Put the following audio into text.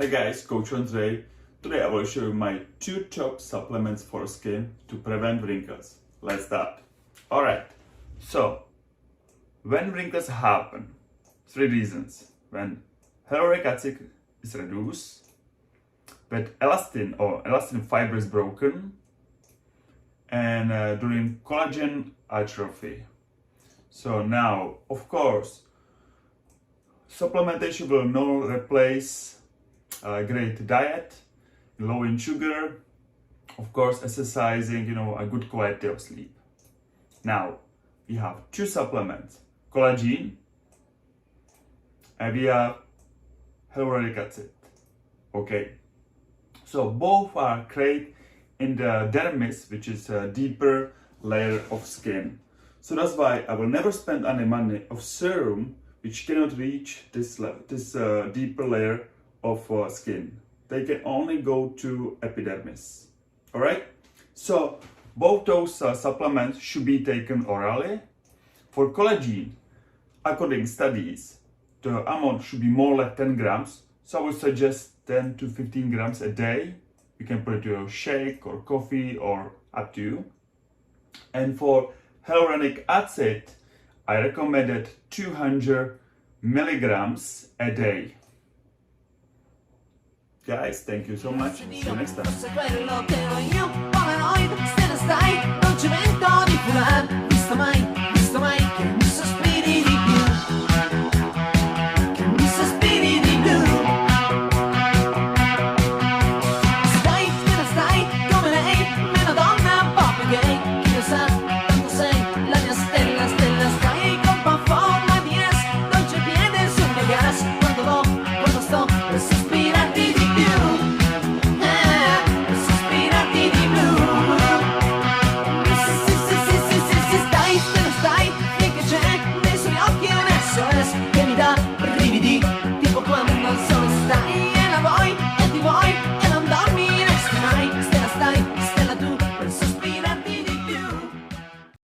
Hey guys, Coach Andre. Today I will show you my 2 top supplements for skin to prevent wrinkles. Let's start. Alright, so when wrinkles happen, 3 reasons. When hyaluronic acid is reduced, when elastin fiber is broken, and during collagen atrophy. So now, of course, supplementation will not replace a great diet, low in sugar, of course exercising, a good quality of sleep. Now, we have 2 supplements, collagen and we have hyaluronic acid. Okay, so both are great in the dermis, which is a deeper layer of skin. So that's why I will never spend any money of serum which cannot reach this deeper layer of skin. They can only go to epidermis. Alright? So both those supplements should be taken orally. For collagen, according to studies, the amount should be more like 10 grams. So I would suggest 10 to 15 grams a day. You can put it to a shake or coffee or up to you. And for hyaluronic acid, I recommended 200 milligrams a day. Guys, thank you so much. See you next time.